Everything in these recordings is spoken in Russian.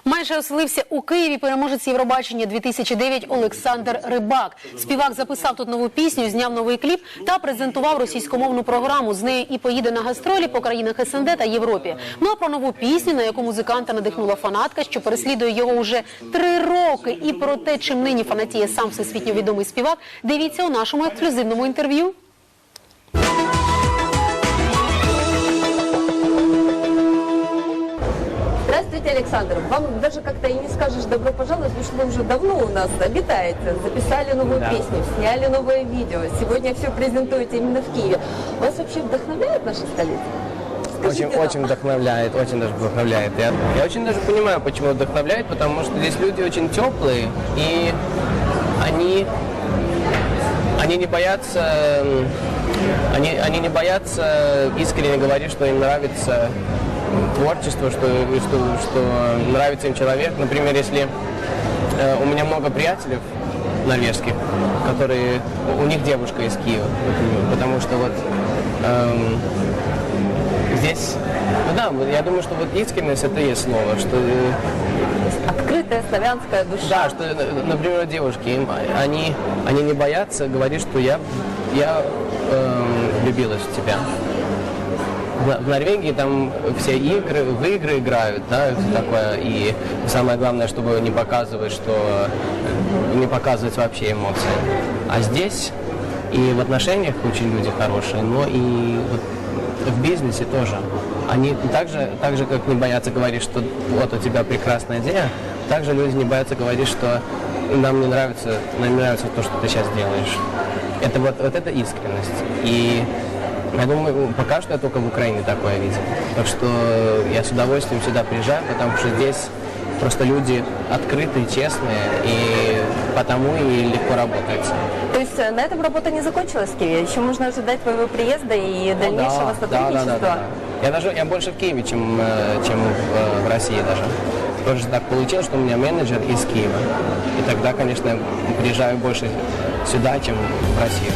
Майже оселився у Києві переможець Євробачення 2009 Олександр Рибак. Співак записав тут нову пісню, зняв новий кліп та презентував російськомовну програму. З нею і поїде на гастролі по країнах СНД та Європі. Ну а про нову пісню, на яку музиканта надихнула фанатка, що переслідує його уже 3 роки, і про те, чим нині фанатіє сам всесвітньо відомий співак, дивіться у нашому ексклюзивному інтерв'ю. Здравствуйте, Александр. Вам даже как-то и не скажешь добро пожаловать, потому что вы уже давно у нас обитаете, записали новую песню, сняли новое видео. Сегодня все презентуете именно в Киеве. Вас вообще вдохновляет наша столица? Очень вдохновляет, очень даже вдохновляет. Я очень даже понимаю, почему вдохновляет, потому что здесь люди очень теплые, и они не боятся искренне говорить, что им нравится творчество, что нравится им человек. Например, если у меня много приятелей норвежских, которые, у них девушка из Киева, потому что вот здесь, ну да, я думаю, что вот искренность это и есть слово, что открытая славянская душа. Да, что, например, девушки, они не боятся говорить, что я влюбилась в тебя. В Норвегии там все в игры играют, да, такое, и самое главное, чтобы не показывать вообще эмоции. А здесь и в отношениях очень люди хорошие, но и вот в бизнесе тоже. Они так же, как не боятся говорить, что вот у тебя прекрасная идея, также люди не боятся говорить, что нам не нравится то, что ты сейчас делаешь. Это вот это искренность. И я думаю, пока что я только в Украине такое видел. Так что я с удовольствием сюда приезжаю, потому что здесь просто люди открытые, честные, и потому и легко работается. То есть на этом работа не закончилась в Киеве? Еще можно ожидать твоего приезда и дальнейшего сотрудничества? Да. Я больше в Киеве, чем в России даже. Просто так получилось, что у меня менеджер из Киева. И тогда, конечно, я приезжаю больше сюда, чем в Россию.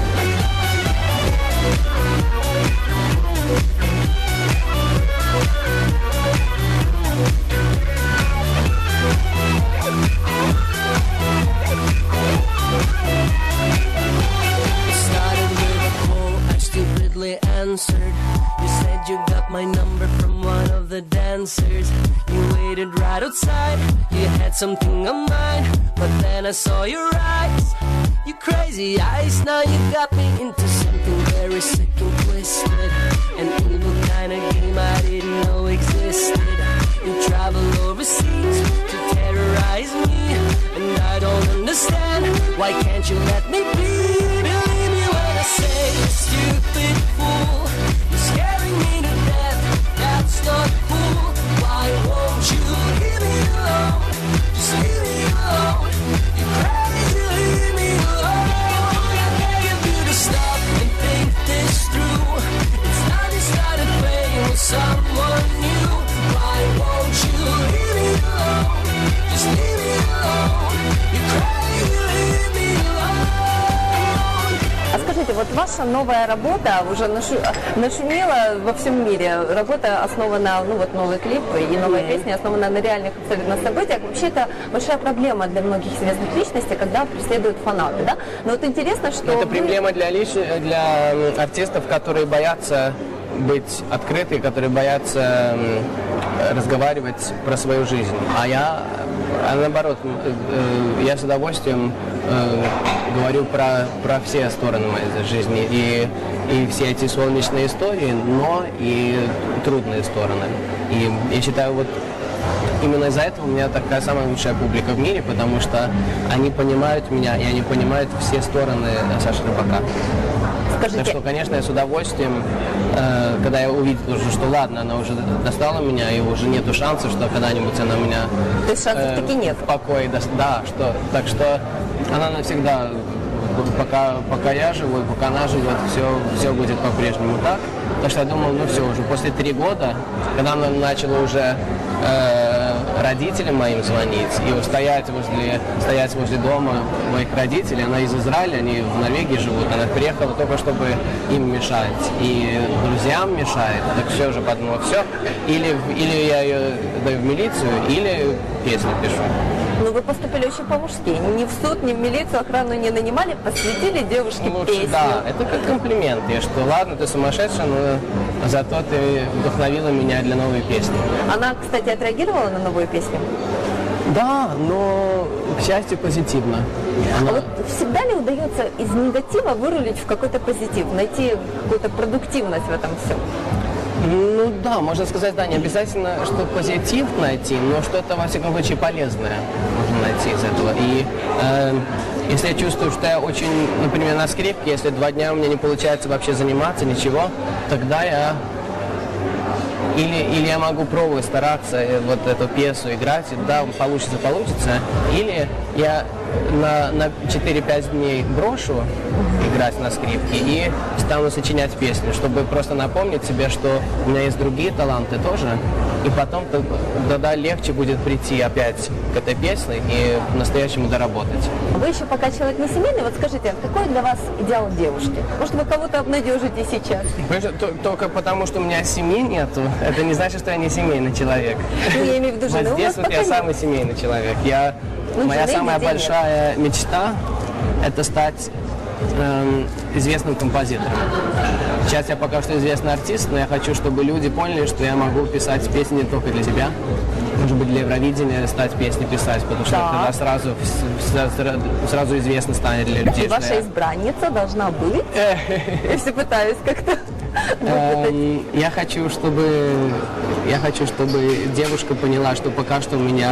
Answered. You said you got my number from one of the dancers. You waited right outside. You had something on mind, but then I saw your eyes. You crazy eyes. Now you got me into something very sick and twisted. An evil kind of game I didn't know existed. You travel overseas to terrorize me, and I don't understand. Why can't you let me be? Believe me when I say, stupid fool, you're scaring me to death. That's not cool. Why won't you leave me alone? Just leave me alone. You're crazy, leave me alone. I'm begging you to stop and think this through. It's time you started playing with someone new. Why won't you leave me alone? Just leave me alone. You're crazy, leave me alone. А скажите, вот ваша новая работа уже нашумела во всем мире. Работа основана, ну вот новый клип и новая песня основана на реальных абсолютно событиях. Вообще это большая проблема для многих известных личностей, когда преследуют фанаты, да? Но вот интересно, что... Это проблема для артистов, которые боятся быть открыты, которые боятся разговаривать про свою жизнь. А наоборот, я с удовольствием говорю про все стороны моей жизни, и все эти солнечные истории, но и трудные стороны. И я считаю, вот именно из-за этого у меня такая самая лучшая публика в мире, потому что они понимают меня, и они понимают все стороны Саши Рыбака. Скажите... Так что, конечно, я с удовольствием, когда я увидел уже, что ладно, она уже достала меня, и уже нету шансов, что когда-нибудь она меня То есть шансов таки нет? в покое даст. Да, так что она навсегда, пока я живу, пока она живет, все будет по-прежнему так. Так что я думал, ну все, уже после 3 года, когда она начала уже родителям моим звонить и стоять возле дома моих родителей. Она из Израиля, они в Норвегии живут. Она приехала только чтобы им мешать. И друзьям мешает. Так все же подумала, все. Или я ее даю в милицию, или песню пишу. Ну, вы поступили очень по-мужски. Ни в суд, ни в милицию охрану не нанимали, посвятили девушке Лучше, песню. да, это как комплимент. Я что, ладно, ты сумасшедшая, но зато ты вдохновила меня для новой песни. Она, кстати, отреагировала на новую песню? Да, но, к счастью, позитивно. А вот всегда ли удается из негатива вырулить в какой-то позитив, найти какую-то продуктивность в этом всем? Ну да, можно сказать, да, не обязательно, что позитив найти, но что-то, во всяком случае, полезное можно найти из этого. И если я чувствую, что я очень, например, на скрипке, если 2 дня у меня не получается вообще заниматься, ничего, тогда я или я могу пробовать стараться вот эту пьесу играть, и да, получится, или я на 4-5 дней брошу играть на скрипке и стану сочинять песни, чтобы просто напомнить себе, что у меня есть другие таланты тоже, и потом тогда легче будет прийти опять к этой песне и по-настоящему доработать. Вы еще пока человек не семейный, вот скажите, какой для вас идеал девушки? Может, вы кого-то обнадежите сейчас? Только потому, что у меня семьи нету, это не значит, что я не семейный человек. Ну, я имею в виду, жены Вот у вас здесь вот пока я нет. самый семейный человек. Моя жены, самая детей большая мечта – это стать известным композитором. Сейчас я пока что известный артист, но я хочу, чтобы люди поняли, что я могу писать песни не только для себя. Может быть, для Евровидения стать песни писать, потому что тогда сразу известно станет для людей. И ваша избранница должна быть. Я все пытаюсь как-то. Я хочу, чтобы девушка поняла, что пока что у меня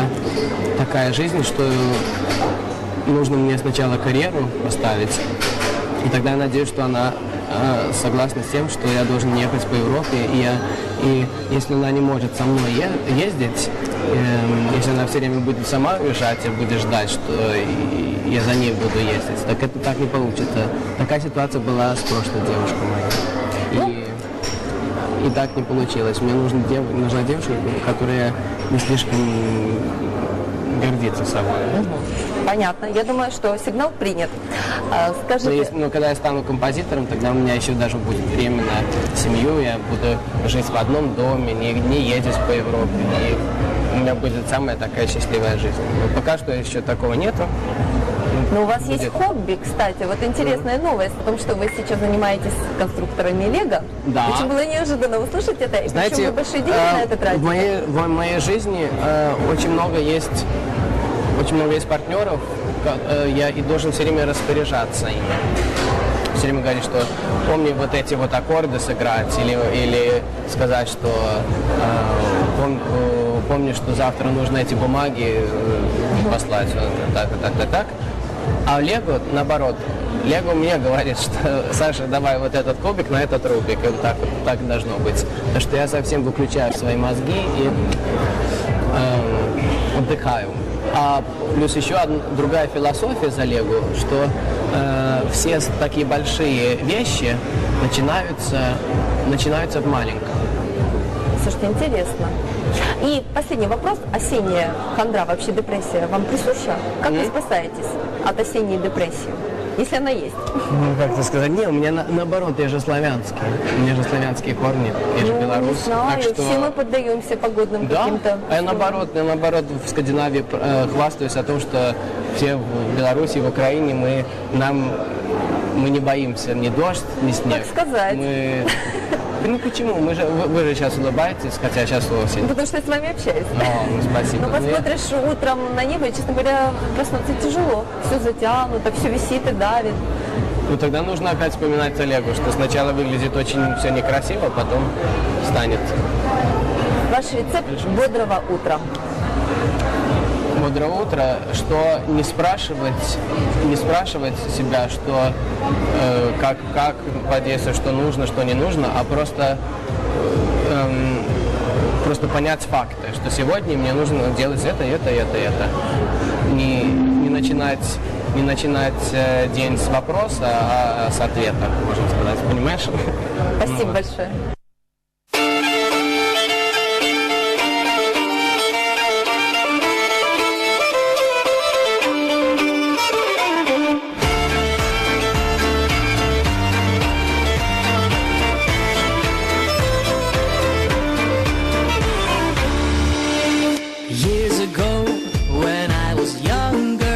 такая жизнь, что нужно мне сначала карьеру поставить. И тогда я надеюсь, что она согласна с тем, что я должен ехать по Европе. И если она не может со мной ездить, если она все время будет сама уезжать и будет ждать, что я за ней буду ездить, так это так не получится. Такая ситуация была с прошлой девушкой моей. И так не получилось. Мне нужна девушка, которая не слишком гордится собой. Понятно. Я думаю, что сигнал принят. Скажите... Но когда я стану композитором, тогда у меня еще даже будет время на семью. Я буду жить в одном доме, не ездить по Европе. И у меня будет самая такая счастливая жизнь. Но пока что еще такого нету. Но у вас есть хобби, кстати. Вот интересная новость о том, что вы сейчас занимаетесь конструкторами Лего. Да. Очень было неожиданно услышать это. И Знаете, причем вы большие деньги на это тратите. в моей жизни очень много есть партнеров, я и должен все время распоряжаться ими. Все время говорить, что помни вот эти вот аккорды сыграть, или сказать, что помни, что завтра нужно эти бумаги послать, так. А Лего, наоборот, Лего мне говорит, что Саша, давай вот этот кубик на этот рубик, и вот так должно быть. Потому что я совсем выключаю свои мозги и отдыхаю. А плюс еще другая философия за Лего, что все такие большие вещи начинаются в маленьком. Слушайте, интересно. И последний вопрос. Осенняя хандра, вообще депрессия, вам присуща? Как вы спасаетесь от осенней депрессии, если она есть? Ну, как это сказать? Не, у меня наоборот, я же славянский. У меня же славянские корни, я же белорус. Не знаю, Так что... все мы поддаемся погодным Да, каким-то... а я наоборот в Скандинавии хвастаюсь о том, что все в Беларуси, в Украине мы не боимся ни дождь, ни снег. Так сказать. Ну почему? Вы же сейчас улыбаетесь, хотя сейчас осень. Потому что я с вами общаюсь. Ну, спасибо. Но посмотришь утром на небо, и, честно говоря, проснуться тяжело. Все затянуто, все висит и давит. Ну тогда нужно опять вспоминать Олегу, что сначала выглядит очень все некрасиво, потом станет. Ваш рецепт бодрого утра. Бодрое утро, что не спрашивать себя, что как подействовать, что нужно, что не нужно, а просто понять факты, что сегодня мне нужно делать это. Не начинать день с вопроса, а с ответа, можно сказать. Понимаешь? Спасибо большое. years ago when I was younger.